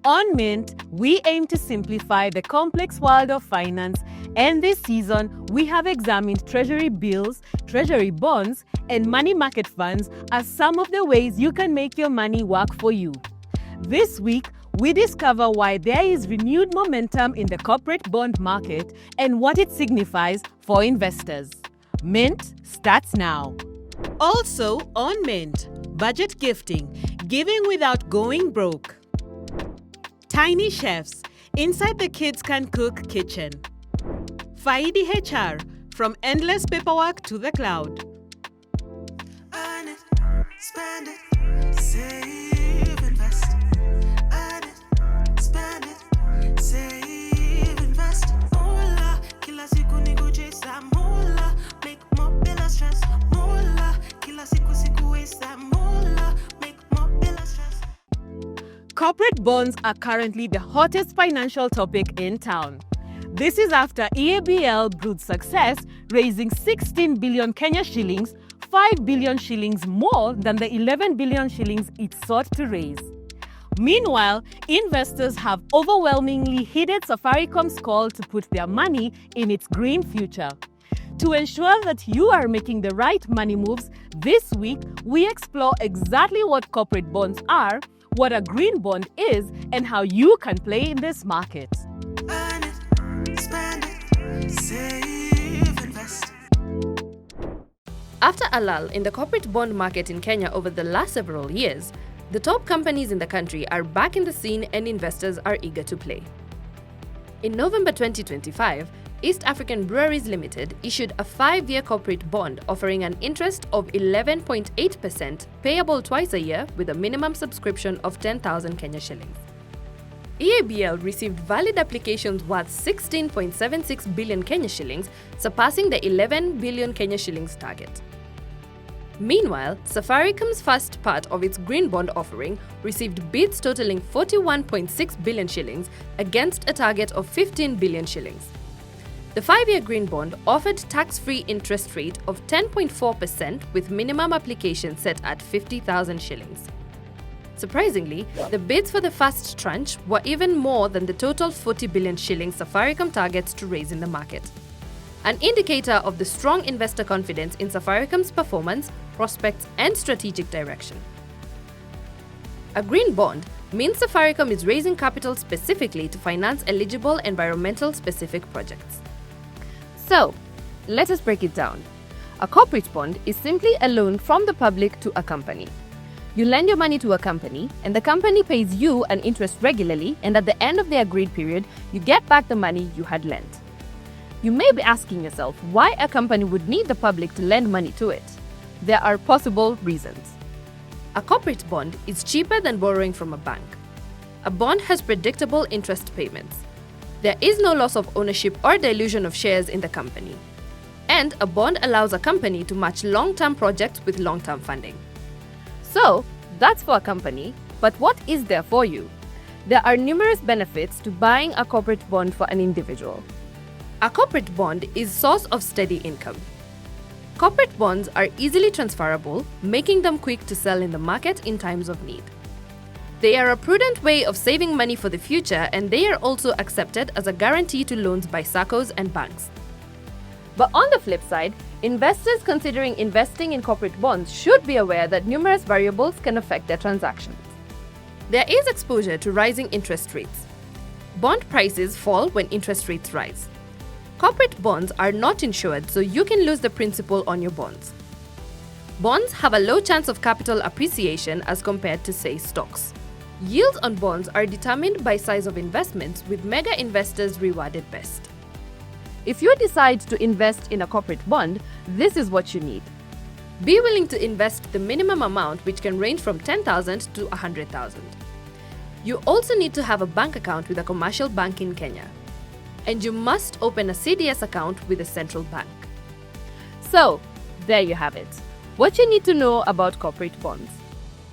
On Mint, we aim to simplify the complex world of finance, and this season, we have examined treasury bills, treasury bonds, and money market funds as some of the ways you can make your money work for you. This week, we discover why there is renewed momentum in the corporate bond market and what it signifies for investors. Mint starts now. Also on Mint, budget gifting, giving without going broke. Tiny Chefs, inside the Kids Can Cook kitchen. Faidi HR, from endless paperwork to the cloud. Earn it, spend it, save, invest. Earn it, spend it, save, invest. Mola, kila siku niko chesa. Mola, make more bila stress. Mola, kila siku wesa. Mola, make more bila stress. Corporate bonds are currently the hottest financial topic in town. This is after EABL brewed success, raising 16 billion Kenya shillings, 5 billion shillings more than the 11 billion shillings it sought to raise. Meanwhile, investors have overwhelmingly heeded Safaricom's call to put their money in its green future. To ensure that you are making the right money moves, this week we explore exactly what corporate bonds are, what a green bond is, and how you can play in this market. Earn it, spend it, save, invest. After a lull in the corporate bond market in Kenya over the last several years, the top companies in the country are back in the scene and investors are eager to play. In November 2025, East African Breweries Limited issued a 5-year corporate bond offering an interest of 11.8% payable twice a year with a minimum subscription of 10,000 Kenya shillings. EABL received valid applications worth 16.76 billion Kenya shillings, surpassing the 11 billion Kenya shillings target. Meanwhile, Safaricom's first part of its green bond offering received bids totaling 41.6 billion shillings against a target of 15 billion shillings. The 5-year green bond offered tax-free interest rate of 10.4% with minimum application set at 50,000 shillings. Surprisingly, the bids for the first tranche were even more than the total 40 billion shillings Safaricom targets to raise in the market. An indicator of the strong investor confidence in Safaricom's performance, prospects, and strategic direction. A green bond means Safaricom is raising capital specifically to finance eligible environmental specific projects. So, let us break it down. A corporate bond is simply a loan from the public to a company. You lend your money to a company, and the company pays you an interest regularly, and at the end of the agreed period, you get back the money you had lent. You may be asking yourself why a company would need the public to lend money to it. There are possible reasons. A corporate bond is cheaper than borrowing from a bank. A bond has predictable interest payments. There is no loss of ownership or dilution of shares in the company. And a bond allows a company to match long-term projects with long-term funding. So, that's for a company, but what is there for you? There are numerous benefits to buying a corporate bond for an individual. A corporate bond is a source of steady income. Corporate bonds are easily transferable, making them quick to sell in the market in times of need. They are a prudent way of saving money for the future, and they are also accepted as a guarantee to loans by SACCOs and banks. But on the flip side, investors considering investing in corporate bonds should be aware that numerous variables can affect their transactions. There is exposure to rising interest rates. Bond prices fall when interest rates rise. Corporate bonds are not insured, so you can lose the principal on your bonds. Bonds have a low chance of capital appreciation as compared to, say, stocks. Yields on bonds are determined by size of investments, with mega investors rewarded best. If you decide to invest in a corporate bond, this is what you need. Be willing to invest the minimum amount, which can range from 10,000 to 100,000. You also need to have a bank account with a commercial bank in Kenya. And you must open a CDS account with a central bank. So, there you have it. What you need to know about corporate bonds.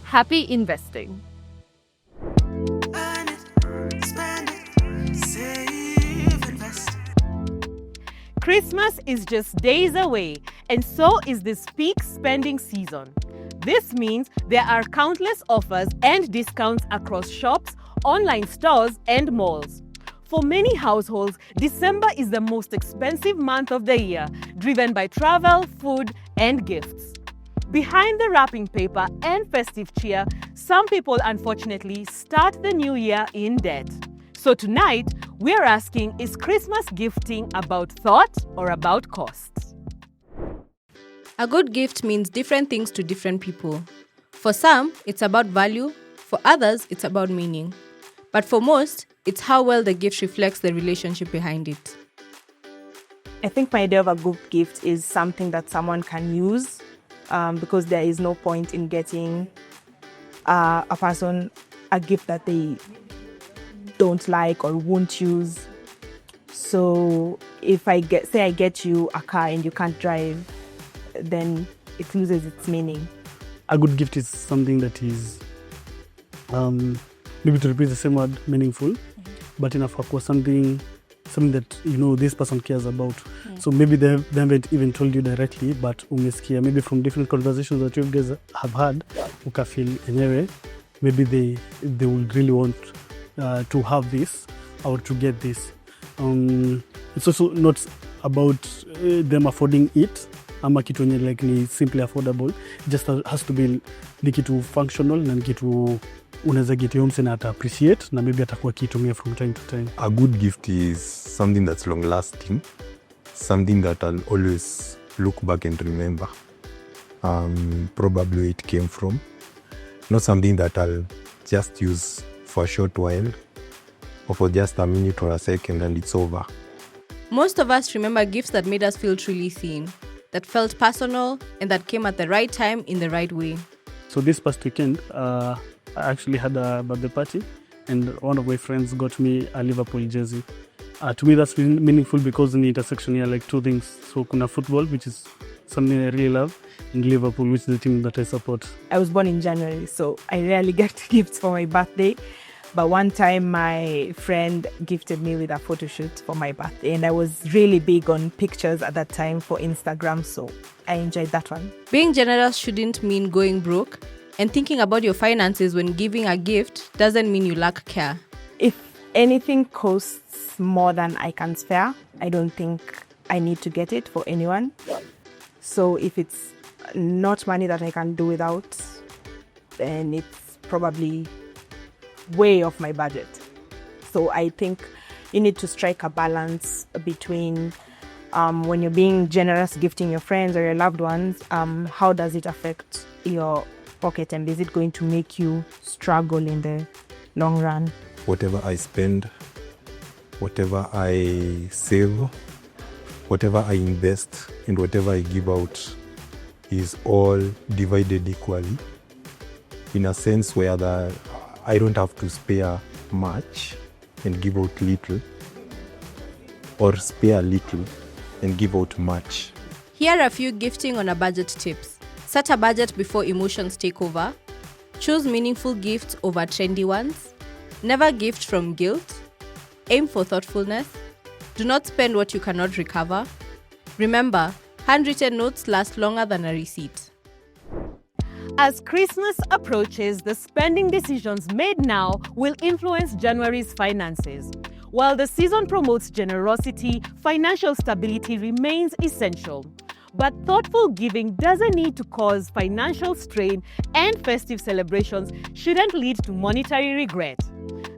Happy investing! Earn it, spend it, save, invest. Christmas is just days away, and so is this peak spending season. This means there are countless offers and discounts across shops, online stores and malls. For many households, December is the most expensive month of the year, driven by travel, food, and gifts. Behind the wrapping paper and festive cheer, some people unfortunately start the new year in debt. So tonight, we're asking, is Christmas gifting about thought or about costs? A good gift means different things to different people. For some, it's about value. For others, it's about meaning. But for most, it's how well the gift reflects the relationship behind it. I think my idea of a good gift is something that someone can use, because there is no point in getting a person a gift that they don't like or won't use. So if I get you a car and you can't drive, then it loses its meaning. A good gift is something that is, maybe to repeat the same word, meaningful, but enough for something that this person cares about. So maybe they haven't even told you directly, but umesikia maybe from different conversations that you guys have had, ukafeel enyewe, maybe they would really want to have this or to get this. It's also not about them affording it, ama kitu yenye like ni simply affordable. It just has to be ni kitu functional na kitu unaweza get home na ata appreciate na maybe atakuwa kitumia from time to time. A good gift is something that's long lasting, something that I'll always look back and remember. Probably where it came from. Not something that I'll just use for a short while or for just a minute or a second and it's over. Most of us remember gifts that made us feel truly seen, that felt personal, and that came at the right time in the right way. So this past weekend, I actually had a birthday party and one of my friends got me a Liverpool jersey. To me that's meaningful because in the intersection here like two things. So kuna football, which is something I really love, and Liverpool, which is the team that I support. I was born in January, so I rarely get gifts for my birthday. But one time my friend gifted me with a photo shoot for my birthday, and I was really big on pictures at that time for Instagram, so I enjoyed that one. Being generous shouldn't mean going broke, and thinking about your finances when giving a gift doesn't mean you lack care. If anything costs more than I can spare, I don't think I need to get it for anyone. So if it's not money that I can do without, then it's probably way off my budget. So I think you need to strike a balance between when you're being generous, gifting your friends or your loved ones, how does it affect your pocket and is it going to make you struggle in the long run? Whatever I spend, whatever I save, whatever I invest, and whatever I give out is all divided equally, in a sense where I don't have to spare much and give out little, or spare little and give out much. Here are a few gifting on a budget tips. Set a budget before emotions take over. Choose meaningful gifts over trendy ones. Never gift from guilt. Aim for thoughtfulness. Do not spend what you cannot recover. Remember, handwritten notes last longer than a receipt. As Christmas approaches, the spending decisions made now will influence January's finances. While the season promotes generosity, financial stability remains essential. But thoughtful giving doesn't need to cause financial strain, and festive celebrations shouldn't lead to monetary regret.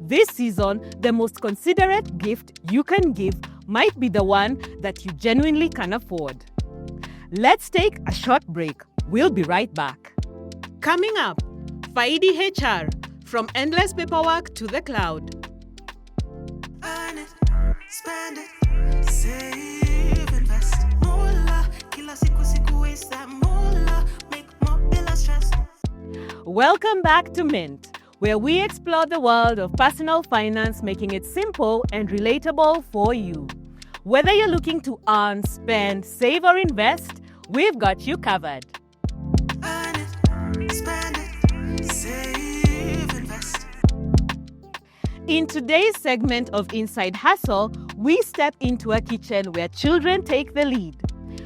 This season, the most considerate gift you can give might be the one that you genuinely can afford. Let's take a short break. We'll be right back. Coming up, Faidi HR, from endless paperwork to the cloud. Earn it, spend it, save, invest. Moolah, kila siku waste that moolah, make more bila stress. Welcome back to Mint, where we explore the world of personal finance, making it simple and relatable for you. Whether you're looking to earn, spend, save, or invest, we've got you covered. Earn it, spend it, save, invest. In today's segment of Inside Hustle, we step into a kitchen where children take the lead.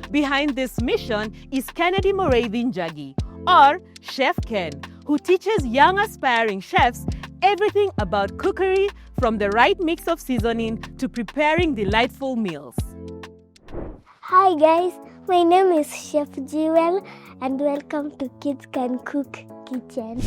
Behind this mission is Kennedy Moravin Jagi, or Chef Ken, who teaches young aspiring chefs everything about cookery, from the right mix of seasoning to preparing delightful meals. Hi guys, my name is Chef Jewel and welcome to Kids Can Cook Kitchen.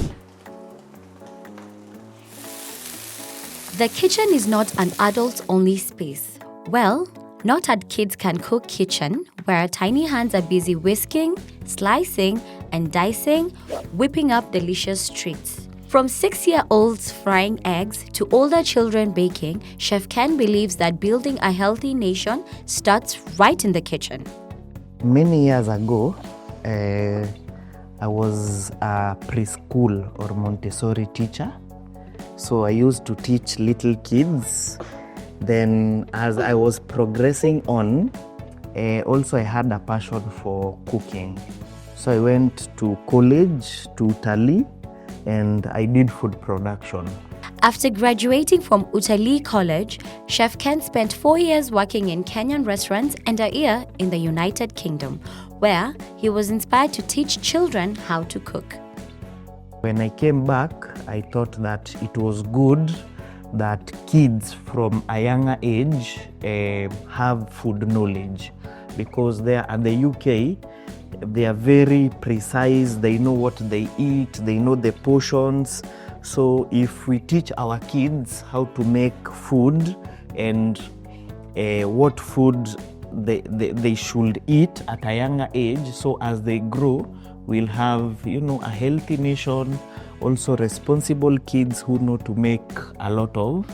The kitchen is not an adult-only space. Well, not at Kids Can Cook Kitchen, where tiny hands are busy whisking, slicing, and dicing, whipping up delicious treats. From 6-year-olds frying eggs to older children baking, Chef Ken believes that building a healthy nation starts right in the kitchen. Many years ago, I was a preschool or Montessori teacher. So I used to teach little kids. Then as I was progressing on, also I had a passion for cooking. So I went to college, to Utalii, and I did food production. After graduating from Utalii College, Chef Ken spent 4 years working in Kenyan restaurants and a year in the United Kingdom, where he was inspired to teach children how to cook. When I came back, I thought that it was good that kids from a younger age have food knowledge, because there at the UK, they are very precise, they know what they eat, they know the portions. So if we teach our kids how to make food and what food they should eat at a younger age, so as they grow, we'll have, a healthy nation, also responsible kids who know to make a lot of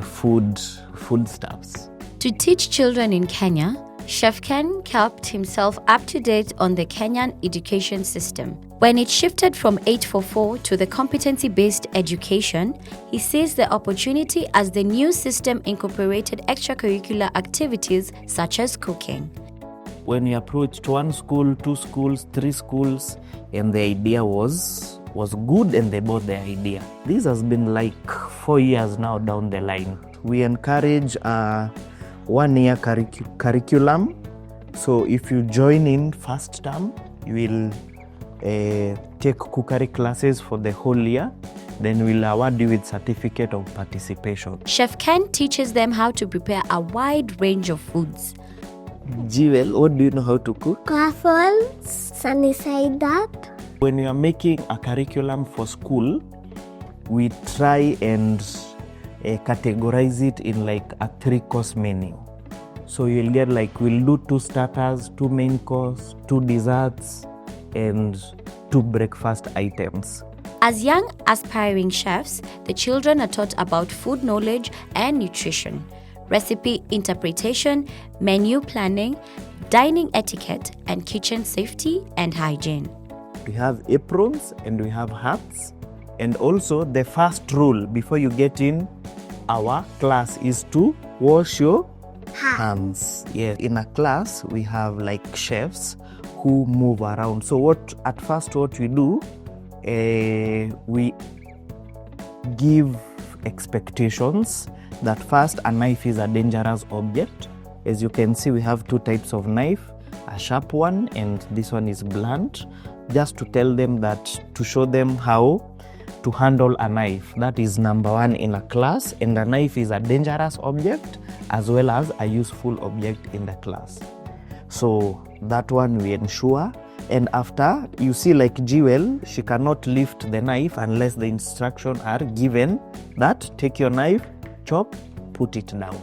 foodstuffs. To teach children in Kenya, Chef Ken kept himself up to date on the Kenyan education system. When it shifted from 844 to the competency-based education, he sees the opportunity as the new system incorporated extracurricular activities such as cooking. When we approached 1 school, 2 schools, 3 schools, and the idea was good and they bought the idea. This has been like 4 years now down the line. We encourage a 1-year curriculum. So if you join in first term, you will take cookery classes for the whole year. Then we'll award you with certificate of participation. Chef Ken teaches them how to prepare a wide range of foods. Jewel, what do you know how to cook? Waffles, sunny side up. When you are making a curriculum for school, we try and categorize it in like a 3-course menu. So you'll get we'll do 2 starters, 2 main course, 2 desserts, and 2 breakfast items. As young aspiring chefs, the children are taught about food knowledge and nutrition, recipe interpretation, menu planning, dining etiquette, and kitchen safety and hygiene. We have aprons and we have hats. And also the first rule before you get in our class is to wash your hands. Yeah. In a class, we have chefs who move around. So at first what we do, we give expectations that first a knife is a dangerous object. As you can see, we have 2 types of knife, a sharp one and this one is blunt, just to tell them that, to show them how to handle a knife. That is number 1 in a class, and a knife is a dangerous object as well as a useful object in the class. So that one we ensure. And after, you see Jewel, she cannot lift the knife unless the instructions are given that take your knife, chop, put it down.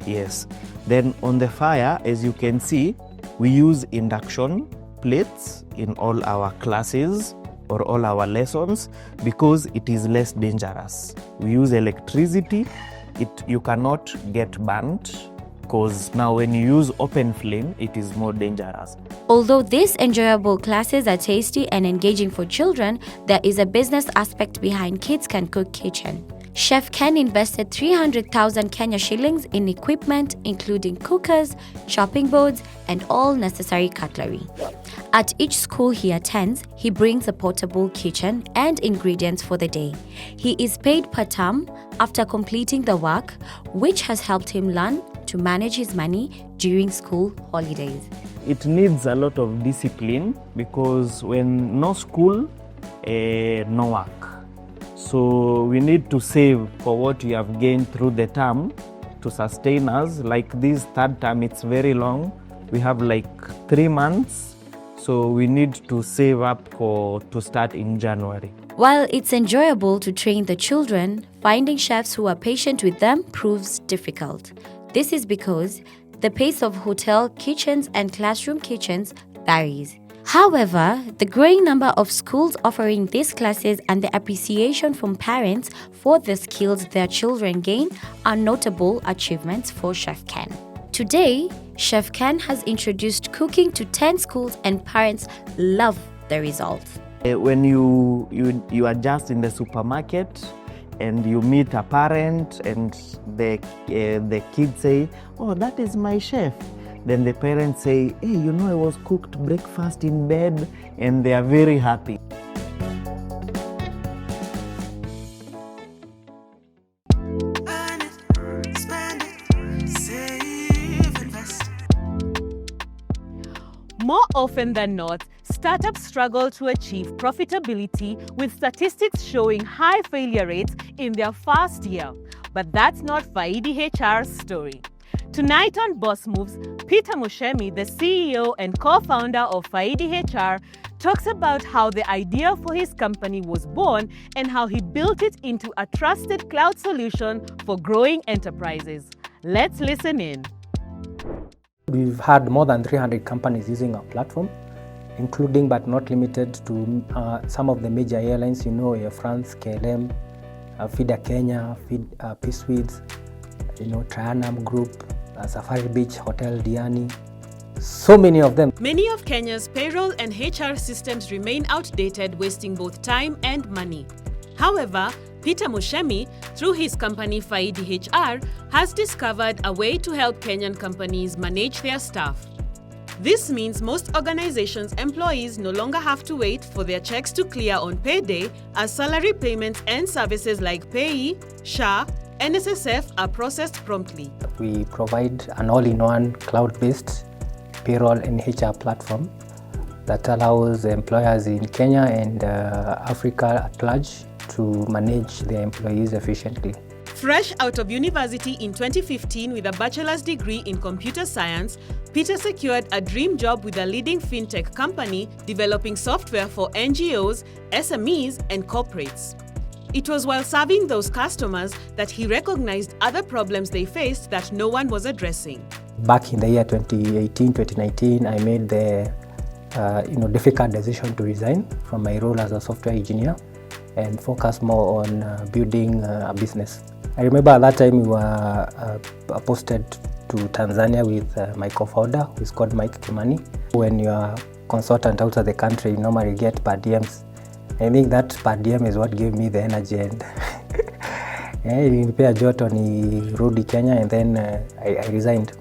Yes. Then on the fire, as you can see, we use induction plates in all our classes or all our lessons because it is less dangerous. We use electricity. You cannot get burnt, because now when you use open flame, it is more dangerous. Although these enjoyable classes are tasty and engaging for children, there is a business aspect behind Kids Can Cook Kitchen. Chef Ken invested 300,000 Kenya shillings in equipment, including cookers, chopping boards, and all necessary cutlery. At each school he attends, he brings a portable kitchen and ingredients for the day. He is paid per term after completing the work, which has helped him learn to manage his money during school holidays. It needs a lot of discipline because when no school, no work. So we need to save for what we have gained through the term to sustain us. Like this third term, it's very long. We have like 3 months. So we need to save up to start in January. While it's enjoyable to train the children, finding chefs who are patient with them proves difficult. This is because the pace of hotel kitchens and classroom kitchens varies. However, the growing number of schools offering these classes and the appreciation from parents for the skills their children gain are notable achievements for Chef Ken. Today, Chef Ken has introduced cooking to 10 schools and parents love the results. When you are just in the supermarket and you meet a parent and the kids say, "Oh, that is my chef." Then the parents say, "Hey, you know, I was cooked breakfast in bed," and they are very happy. Earn it, spend it, save, invest. More often than not, startups struggle to achieve profitability, with statistics showing high failure rates in their first year. But that's not Faidi HR's story. Tonight on Boss Moves, Peter Mushemi, the CEO and co-founder of Faidi HR, talks about how the idea for his company was born and how he built it into a trusted cloud solution for growing enterprises. Let's listen in. We've had more than 300 companies using our platform, including but not limited to some of the major airlines, you know, Air France, KLM, Feeder Kenya, Peaceweeds, you know, Trianum Group, Safari Beach Hotel, Diani, so many of them. Many of Kenya's payroll and HR systems remain outdated, wasting both time and money. However, Peter Mushemi, through his company Faidi HR, has discovered a way to help Kenyan companies manage their staff. This means most organizations' employees no longer have to wait for their checks to clear on payday, as salary payments and services like Payee, SHA, NSSF are processed promptly. We provide an all-in-one cloud-based payroll and HR platform that allows employers in Kenya and Africa at large to manage their employees efficiently. Fresh out of university in 2015 with a bachelor's degree in computer science, Peter secured a dream job with a leading fintech company developing software for NGOs, SMEs, and corporates. It was while serving those customers that he recognized other problems they faced that no one was addressing. Back in the year 2018-2019, I made the difficult decision to resign from my role as a software engineer and focus more on building a business. I remember at that time we were posted to Tanzania with my co-founder, who is called Mike Kimani. When you are consultant outside the country, you normally get per diems. I think that per diem is what gave me the energy, and ilinipea joto nirudi Kenya, and then I resigned.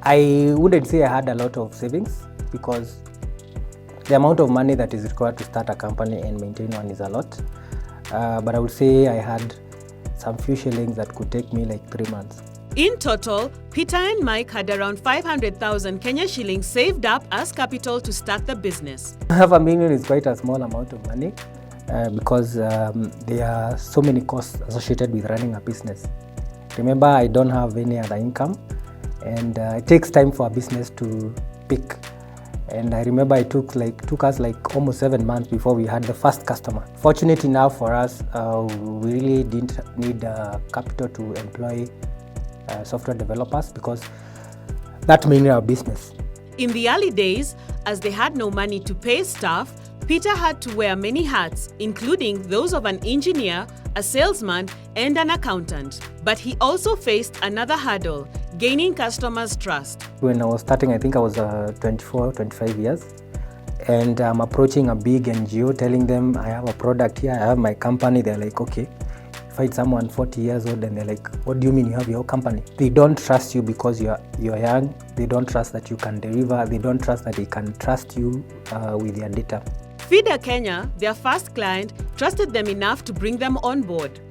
I wouldn't say I had a lot of savings, because the amount of money that is required to start a company and maintain one is a lot. But I would say I had some few shillings that could take me like 3 months. In total, Peter and Mike had around 500,000 Kenya shillings saved up as capital to start the business. $500,000 is quite a small amount of money because there are so many costs associated with running a business. Remember, I don't have any other income, and it takes time for a business to pick. And I remember it took us almost 7 months before we had the first customer. Fortunate enough for us, we really didn't need capital to employ software developers, because that mainly our business. In the early days, as they had no money to pay staff, Peter had to wear many hats, including those of an engineer, a salesman, and an accountant. But he also faced another hurdle: gaining customers' trust. When I was starting, I think I was 24, 25 years. And I'm approaching a big NGO telling them I have a product here, I have my company. They're like, okay. Find someone 40 years old and they're like, what do you mean you have your company? They don't trust you because you're young. They don't trust that you can deliver. They don't trust that they can trust you with their data. Feeder Kenya, their first client, trusted them enough to bring them on board.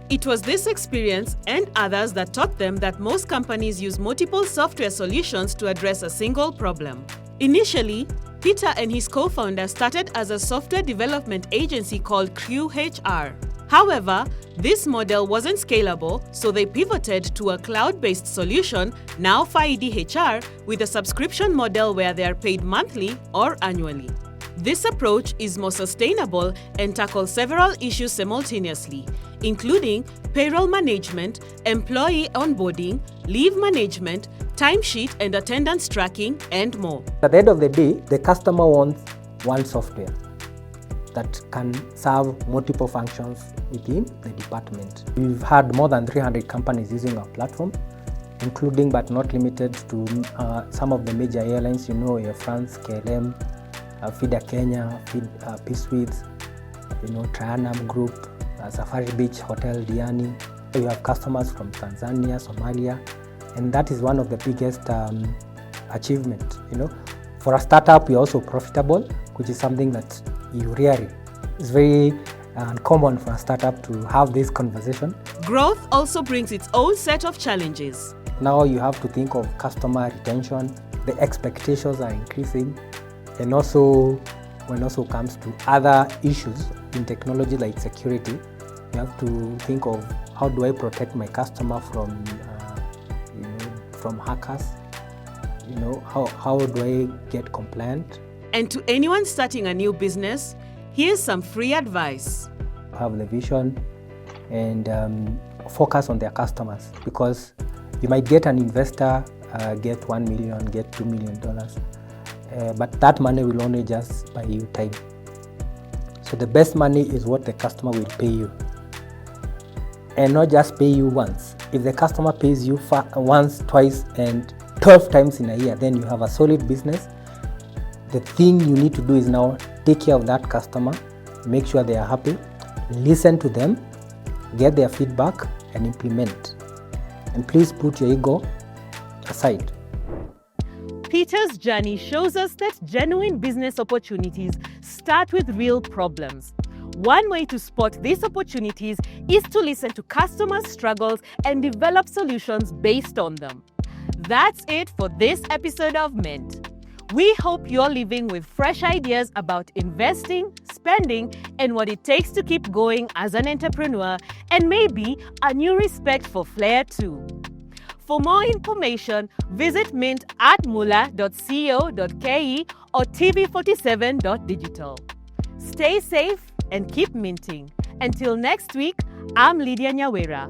It was this experience and others that taught them that most companies use multiple software solutions to address a single problem. Initially, Peter and his co-founder started as a software development agency called Crew HR. However, this model wasn't scalable, so they pivoted to a cloud-based solution, now Faidi HR, with a subscription model where they are paid monthly or annually. This approach is more sustainable and tackles several issues simultaneously, including payroll management, employee onboarding, leave management, timesheet and attendance tracking, and more. At the end of the day, the customer wants one software that can serve multiple functions within the department. We've had more than 300 companies using our platform, including but not limited to some of the major airlines, Air France, KLM, Fida Kenya, Peaceweeds, Trianum Group, Safari Beach Hotel, Diani. You have customers from Tanzania, Somalia, and that is one of the biggest achievements. For a startup, you're also profitable, which is something that you rarely. It's very uncommon for a startup to have this conversation. Growth also brings its own set of challenges. Now you have to think of customer retention. The expectations are increasing, and also when it comes to other issues in technology like security, you have to think of how do I protect my customer from hackers. How do I get compliant? And to anyone starting a new business, here's some free advice. Have the vision and focus on their customers, because you might get an investor, get $1 million, get $2 million, but that money will only just buy you time. So the best money is what the customer will pay you, and not just pay you once. If the customer pays you once, twice, and 12 times in a year, then you have a solid business. The thing you need to do is now take care of that customer, make sure they are happy, listen to them, get their feedback, and implement. And please put your ego aside. Peter's journey shows us that genuine business opportunities start with real problems. One way to spot these opportunities is to listen to customers' struggles and develop solutions based on them. That's it for this episode of Mint. We hope you're living with fresh ideas about investing, spending, and what it takes to keep going as an entrepreneur, and maybe a new respect for flair too. For more information, visit mint@mula.co.ke or tv47.digital. Stay safe and keep minting. Until next week, I'm Lydia Nyawera.